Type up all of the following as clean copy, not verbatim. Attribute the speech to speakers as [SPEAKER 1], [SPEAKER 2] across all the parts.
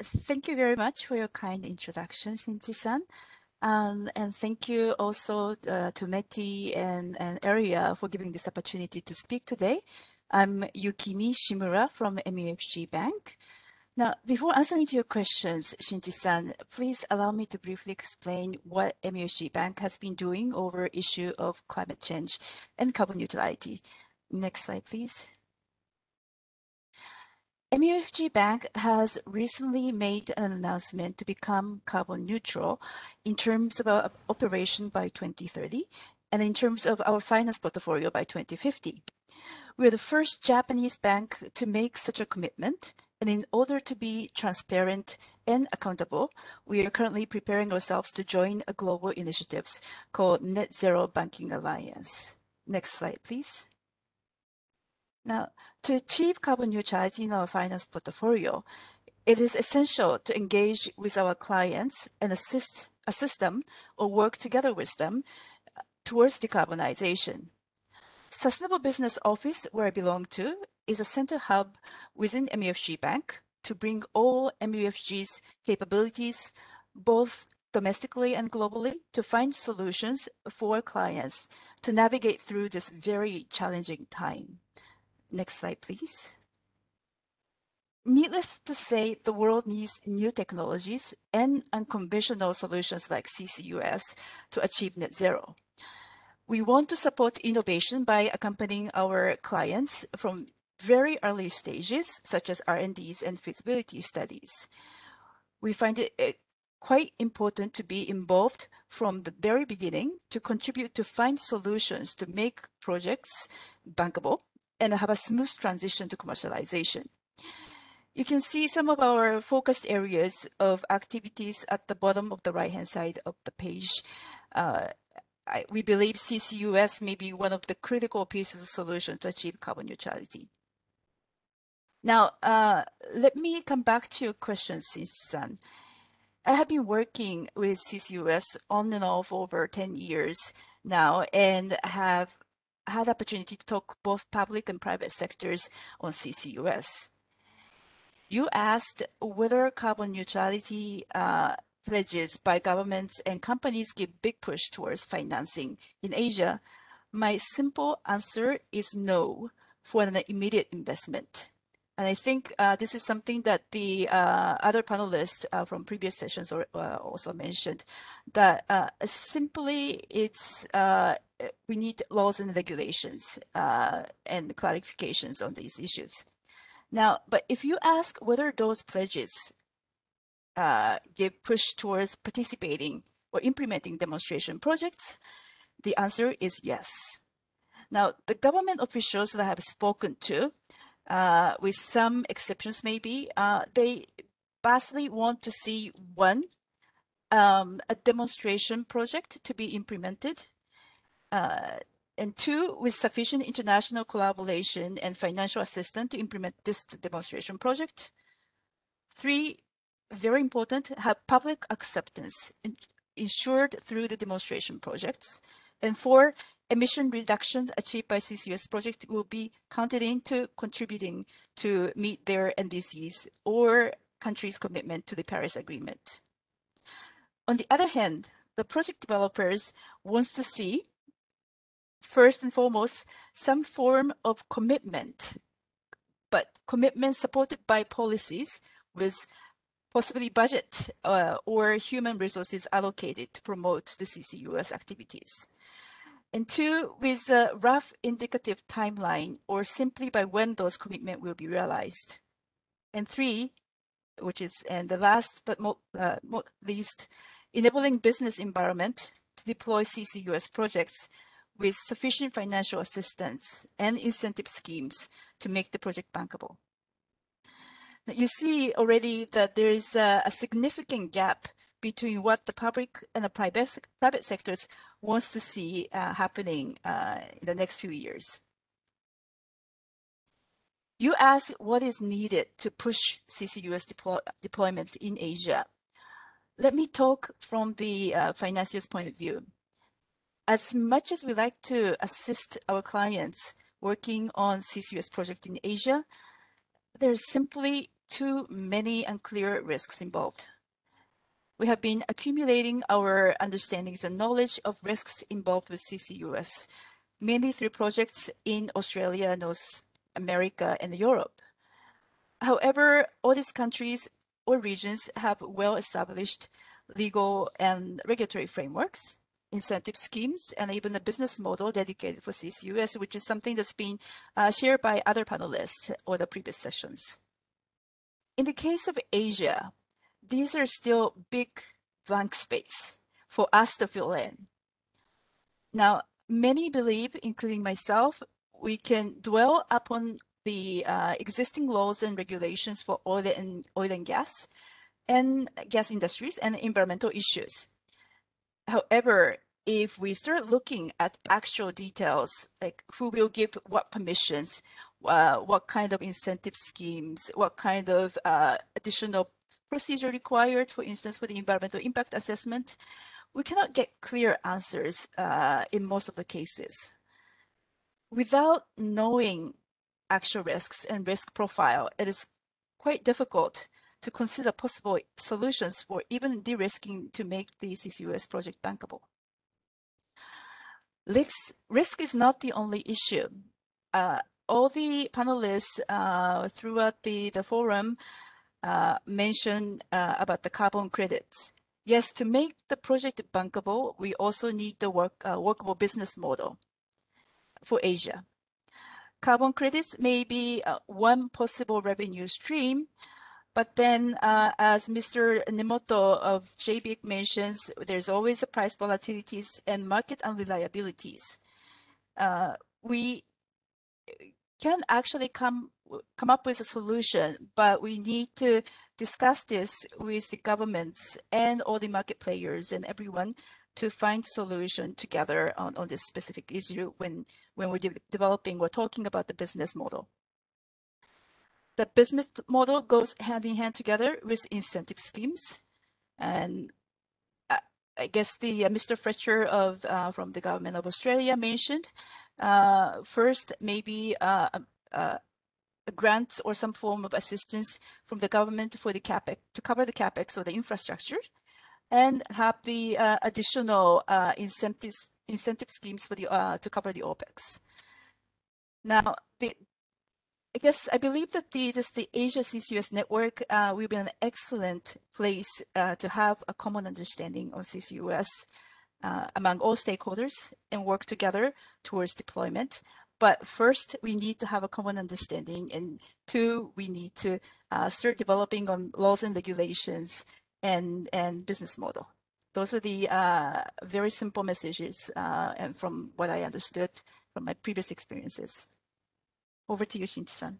[SPEAKER 1] Thank you very much for your kind introduction, Shinji-san. And thank you also to Meti and ERIA for giving this opportunity to speak today. I'm Yukimi Shimura from MUFG Bank. Now, before answering to your questions, Shinji-san, please allow me to briefly explain what MUFG Bank has been doing over issue of climate change and carbon neutrality. Next slide, please. MUFG Bank has recently made an announcement to become carbon neutral in terms of our operation by 2030 and in terms of our finance portfolio by 2050. We're the first Japanese bank to make such a commitment, and in order to be transparent and accountable, we are currently preparing ourselves to join a global initiative called Net Zero Banking Alliance. Next slide, please. Now, to achieve carbon neutrality in our finance portfolio, it is essential to engage with our clients and assist them or work together with them towards decarbonization. Sustainable Business Office, where I belong to, is a center hub within MUFG Bank to bring all MUFG's capabilities, both domestically and globally, to find solutions for clients to navigate through this very challenging time. Next slide, please. Needless to say, the world needs new technologies and unconventional solutions like CCUS to achieve net zero. We want to support innovation by accompanying our clients from very early stages, such as R&Ds and feasibility studies. We find it quite important to be involved from the very beginning to contribute to find solutions to make projects bankable and have a smooth transition to commercialization. You can see some of our focused areas of activities at the bottom of the right-hand side of the page. We believe CCUS may be one of the critical pieces of solution to achieve carbon neutrality. Now, let me come back to your question, Shin-san. I have been working with CCUS on and off over 10 years now and have had the opportunity to talk both public and private sectors on CCUS. You asked whether carbon neutrality pledges by governments and companies give big push towards financing in Asia. My simple answer is no for an immediate investment. And I think this is something that the other panelists from previous sessions also mentioned, that simply it's we need laws and regulations and clarifications on these issues. Now, but if you ask whether those pledges give push towards participating or implementing demonstration projects, the answer is yes. Now, the government officials that I have spoken to, with some exceptions maybe, they vastly want to see one, a demonstration project to be implemented, and two, with sufficient international collaboration and financial assistance to implement this demonstration project. Three, very important, have public acceptance ensured through the demonstration projects. And four, emission reductions achieved by CCUS project will be counted into contributing to meet their NDCs or countries' commitment to the Paris Agreement. On the other hand, the project developers wants to see, first and foremost, some form of commitment, but commitment supported by policies with possibly budget or human resources allocated to promote the CCUS activities. And two, with a rough indicative timeline or simply by when those commitments will be realized. And three, which is, and the last but not least, enabling business environment to deploy CCUS projects with sufficient financial assistance and incentive schemes to make the project bankable. Now, you see already that there is a significant gap between what the public and the private sectors wants to see happening in the next few years. You ask what is needed to push CCUS deployment in Asia. Let me talk from the financier's point of view. As much as we like to assist our clients working on CCUS project in Asia, there's simply too many unclear risks involved. We have been accumulating our understandings and knowledge of risks involved with CCUS, mainly through projects in Australia, North America, and Europe. However, all these countries or regions have well-established legal and regulatory frameworks, incentive schemes, and even a business model dedicated for CCUS, which is something that's been shared by other panelists or the previous sessions. In the case of Asia, these are still big blank space for us to fill in. Now, many believe, including myself, we can dwell upon the existing laws and regulations for oil and gas industries and environmental issues. However, if we start looking at actual details, like who will give what permissions, what kind of incentive schemes, what kind of additional procedure required, for instance, for the environmental impact assessment, we cannot get clear answers in most of the cases. Without knowing actual risks and risk profile, it is quite difficult to consider possible solutions for even de-risking to make the CCUS project bankable. Risk is not the only issue. All the panelists throughout the forum mentioned about the carbon credits. Yes, to make the project bankable, we also need the workable business model for Asia. Carbon credits may be one possible revenue stream, but then as Mr. Nemoto of JBIC mentions, there's always a price volatilities and market unreliabilities. We can actually come up with a solution, but we need to discuss this with the governments and all the market players and everyone to find solution together on this specific issue when we're developing or talking about the business model. The business model goes hand in hand together with incentive schemes. And I guess the Mr. Fletcher from the government of Australia mentioned first maybe a grant or some form of assistance from the government for the capex to cover the capex or the infrastructure, and have the additional incentive schemes for the to cover the OPEX. Now, I believe that the Asia CCUS network will be an excellent place to have a common understanding of CCUS among all stakeholders and work together towards deployment. But first, we need to have a common understanding, and two, we need to start developing on laws and regulations and business model. Those are the very simple messages and from what I understood from my previous experiences. Over to you, Shinji-san.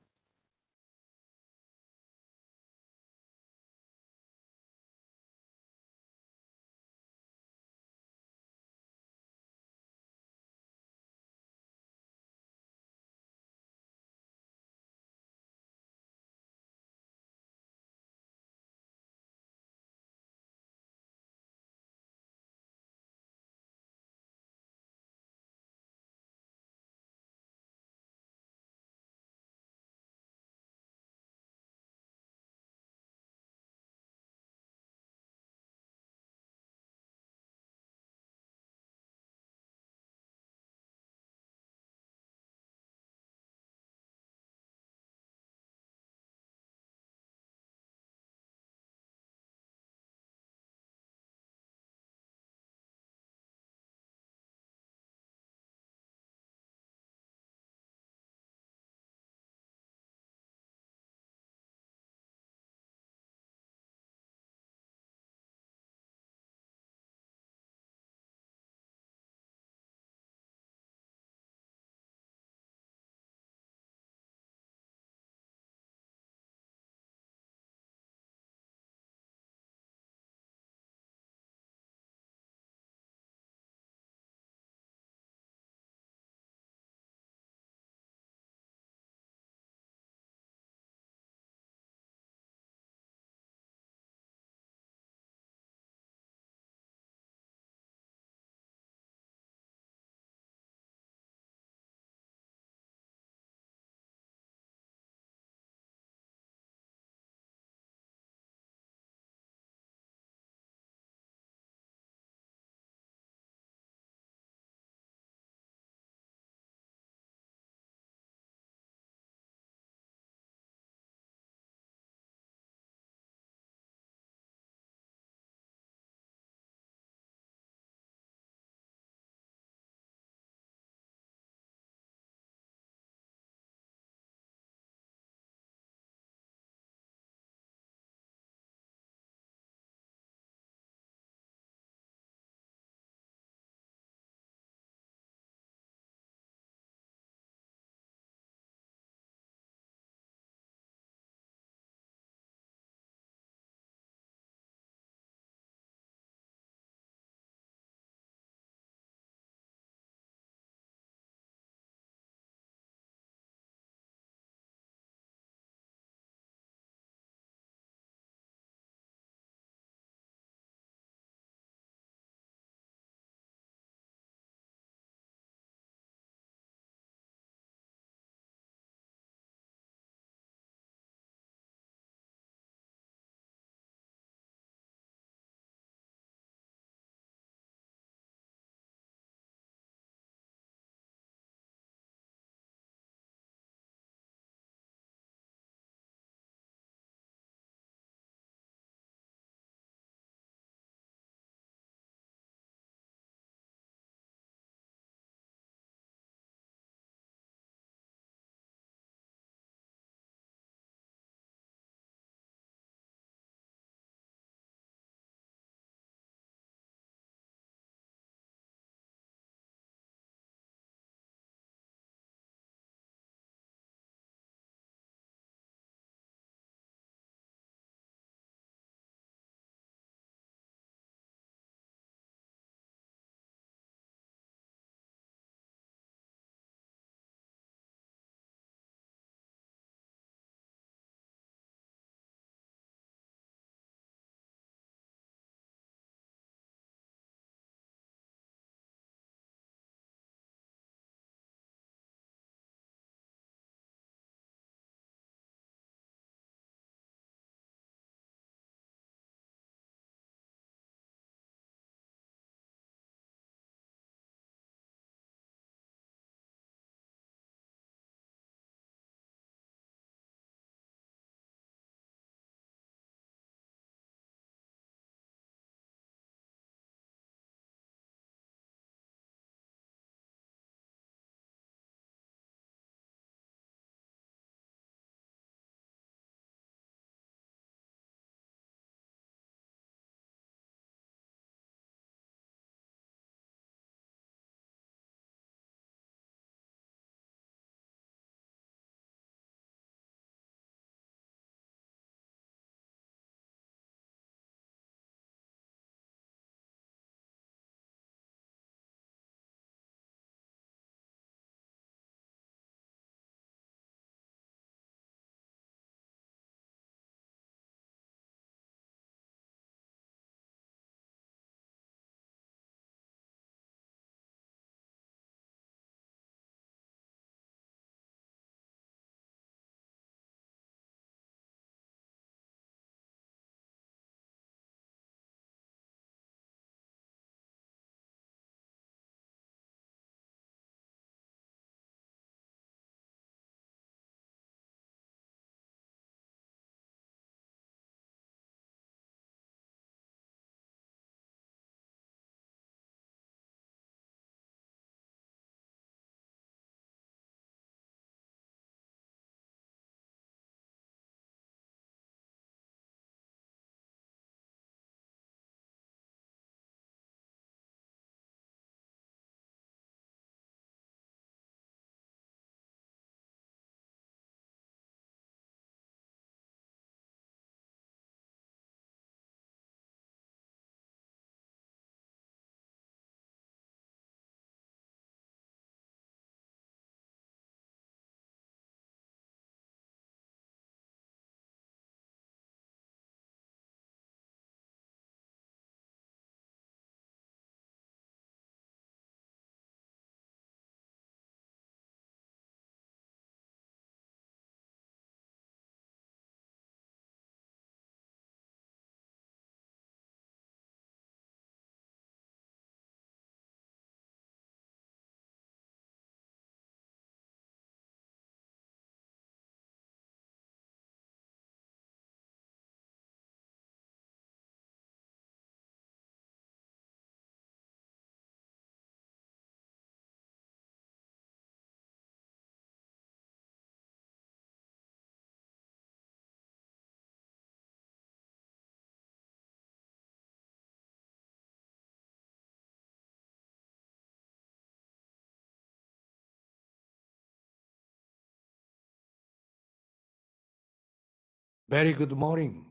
[SPEAKER 2] Very good morning.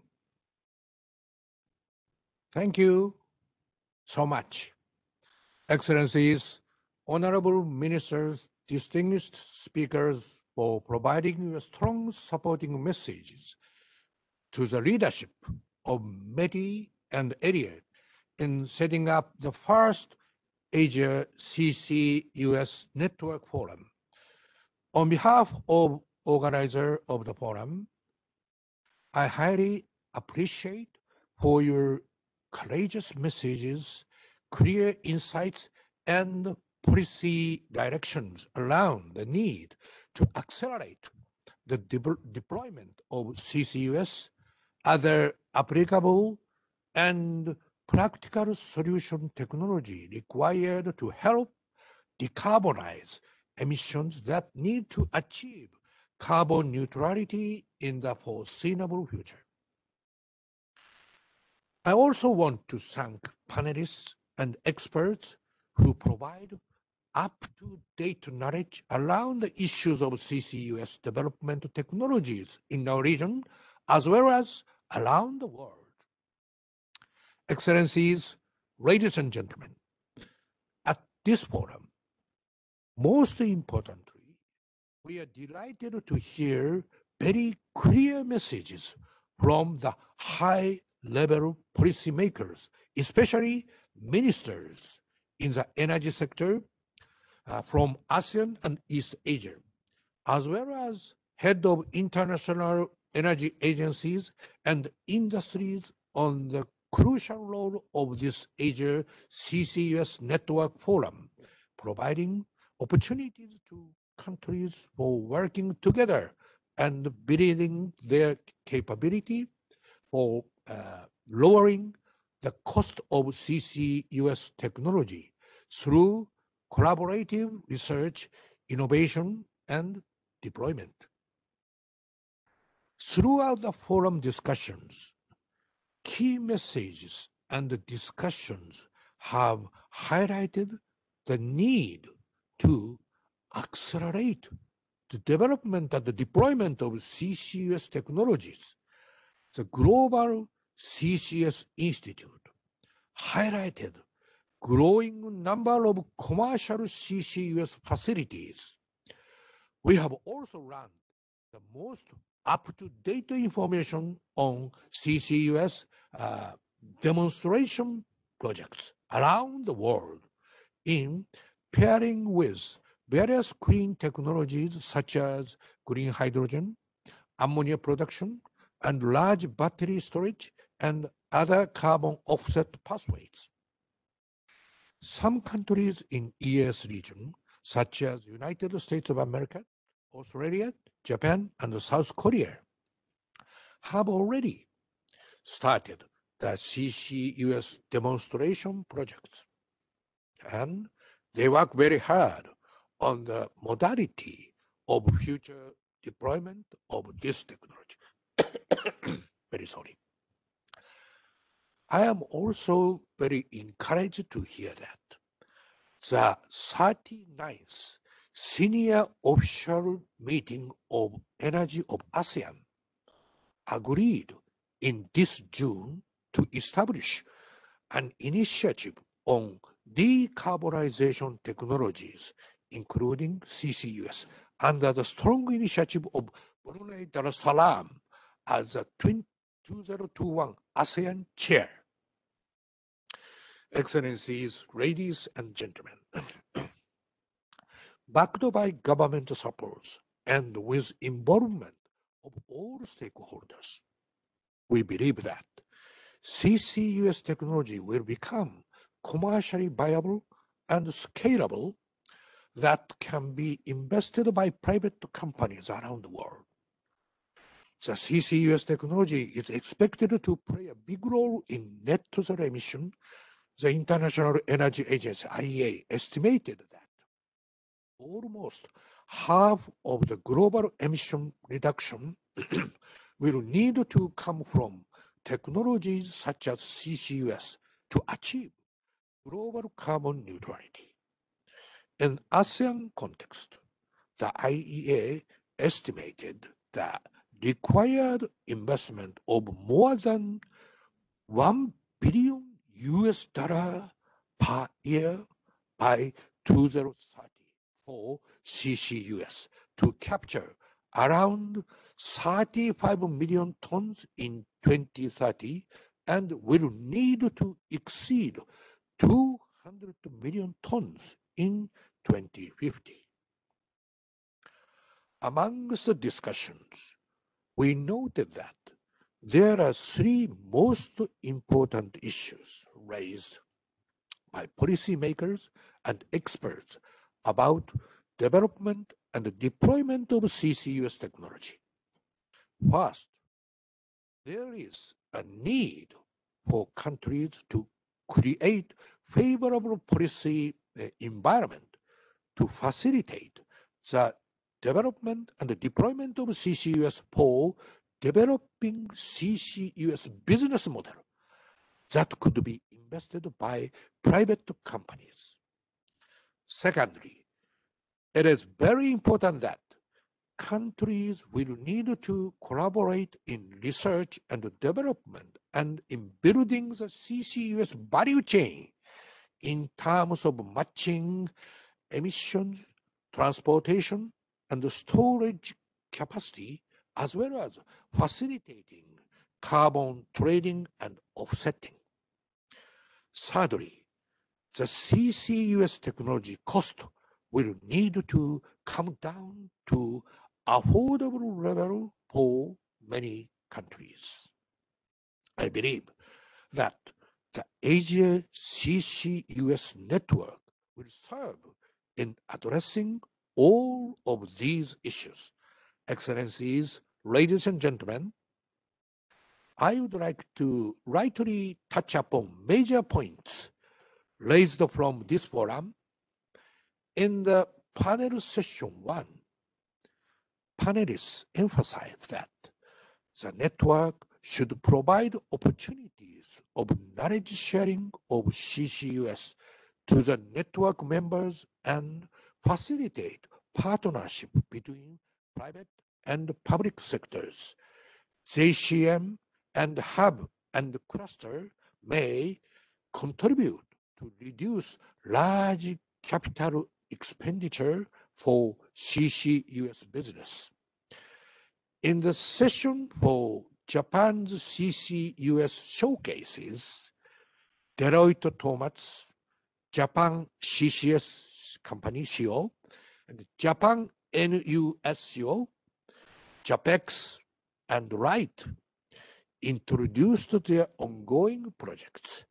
[SPEAKER 2] Thank you so much. Excellencies, honorable ministers, distinguished speakers, for providing strong supporting messages to the leadership of METI and ERIA in setting up the first Asia CCUS Network Forum. On behalf of organizer of the forum, I highly appreciate for your courageous messages, clear insights, and policy directions around the need to accelerate the deployment of CCUS, other applicable and practical solution technology required to help decarbonize emissions that need to achieve carbon neutrality in the foreseeable future. I also want to thank panelists and experts who provide up-to-date knowledge around the issues of CCUS development technologies in our region, as well as around the world. Excellencies, ladies and gentlemen, at this forum, most importantly, we are delighted to hear very clear messages from the high-level policymakers, especially ministers in the energy sector from ASEAN and East Asia, as well as head of international energy agencies and industries on the crucial role of this Asia CCUS Network Forum, providing opportunities to countries for working together and building their capability for lowering the cost of CCUS technology through collaborative research, innovation, and deployment. Throughout the forum discussions, key messages and discussions have highlighted the need to accelerate the development and the deployment of CCUS technologies. The Global CCS Institute highlighted growing number of commercial CCUS facilities. We have also run the most up-to-date information on CCUS demonstration projects around the world in pairing with various green technologies such as green hydrogen, ammonia production, and large battery storage and other carbon offset pathways. Some countries in ES region, such as United States of America, Australia, Japan, and South Korea, have already started the CCUS demonstration projects. And they work very hard on the modality of future deployment of this technology. Very sorry. I am also very encouraged to hear that the 39th Senior Official Meeting of Energy of ASEAN agreed in this June to establish an initiative on decarbonization technologies, including CCUS, under the strong initiative of Brunei Darussalam as the 2021 ASEAN Chair. Excellencies, ladies and gentlemen, backed by government supports and with involvement of all stakeholders, we believe that CCUS technology will become commercially viable and scalable that can be invested by private companies around the world. The CCUS technology is expected to play a big role in net zero emission. The International Energy Agency, IEA, estimated that almost half of the global emission reduction will need to come from technologies such as CCUS to achieve global carbon neutrality. In ASEAN context, the IEA estimated that required investment of more than $1 billion per year by 2030 for CCUS to capture around 35 million tons in 2030 and will need to exceed 200 million tons in 2050. Amongst the discussions, we noted that there are three most important issues raised by policymakers and experts about development and deployment of CCUS technology. First, there is a need for countries to create favorable policy environment to facilitate the development and the deployment of CCUS for developing CCUS business model that could be invested by private companies. Secondly, it is very important that countries will need to collaborate in research and development and in building the CCUS value chain in terms of matching emissions, transportation, and storage capacity, as well as facilitating carbon trading and offsetting. Thirdly, the CCUS technology cost will need to come down to affordable level for many countries. I believe that the Asia CCUS network will serve in addressing all of these issues. Excellencies, ladies and gentlemen, I would like to lightly touch upon major points raised from this forum. In the panel session 1, panelists emphasized that the network should provide opportunities of knowledge sharing of CCUS to the network members and facilitate partnership between private and public sectors. JCM and hub and cluster may contribute to reduce large capital expenditure for CCUS business. In the session for Japan's CCUS showcases, Deloitte Tohmatsu, Japan CCS company CEO, and Japan NUS CEO, JAPEX, and Wright introduced their ongoing projects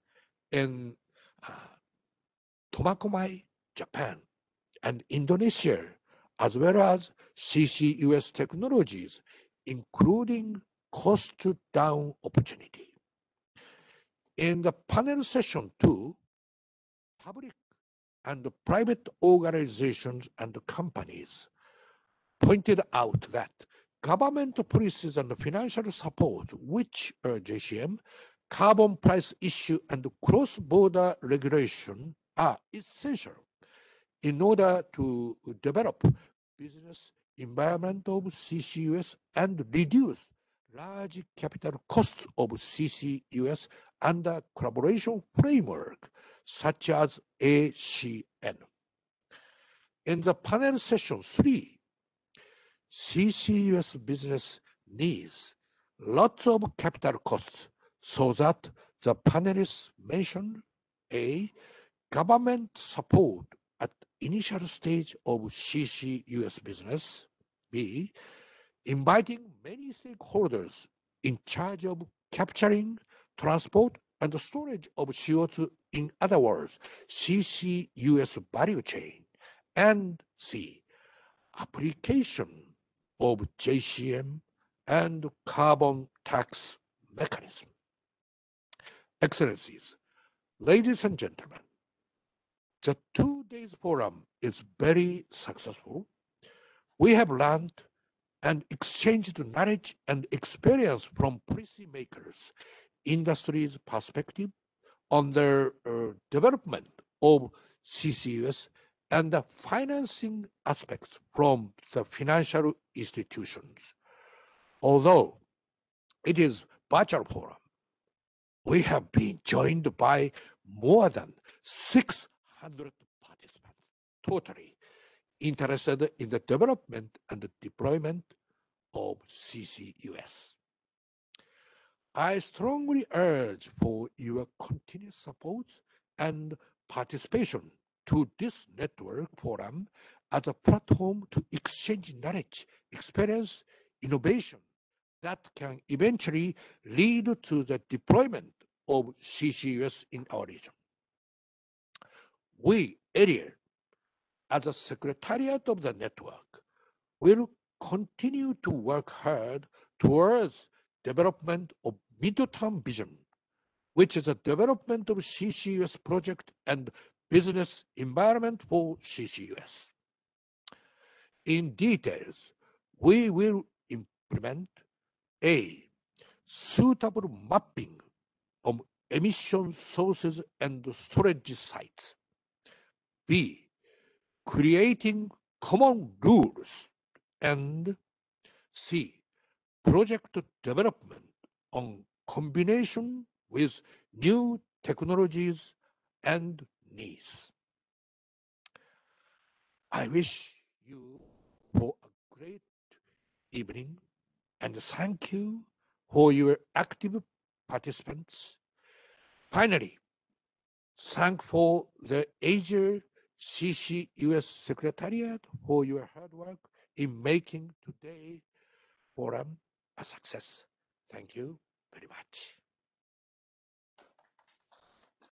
[SPEAKER 2] in Tomakomai, Japan, and Indonesia, as well as CCUS technologies, including cost-down opportunity. In the panel session 2, public and private organizations and companies pointed out that government policies and financial support, which are JCM, carbon price issue, and cross-border regulation are essential in order to develop business environment of CCUS and reduce large capital costs of CCUS under collaboration framework such as ASEAN. In the panel session 3, CCUS business needs lots of capital costs so that the panelists mentioned A, government support at initial stage of CCUS business, B, inviting many stakeholders in charge of capturing, transport, and storage of CO2, in other words, CCUS value chain, and C, application of JCM and carbon tax mechanism. Excellencies, ladies and gentlemen, the 2 days forum is very successful. We have learned and exchanged knowledge and experience from policymakers, industry's perspective on the development of CCUS and the financing aspects from the financial institutions. Although it is virtual forum, we have been joined by more than 600 participants, totally interested in the development and the deployment of CCUS. I strongly urge for your continued support and participation to this network forum as a platform to exchange knowledge, experience, innovation that can eventually lead to the deployment of CCUS in our region. We, ERIA, as a secretariat of the network, will continue to work hard towards development of midterm vision, which is the development of CCUS project and business environment for CCUS. In details, we will implement A, suitable mapping of emission sources and storage sites. B, creating common rules. And C, project development on combination with new technologies and needs. I wish you for a great evening and thank you for your active participants. Finally, thank for the Asia CCUS Secretariat for your hard work in making today's forum a success. Thank you very much.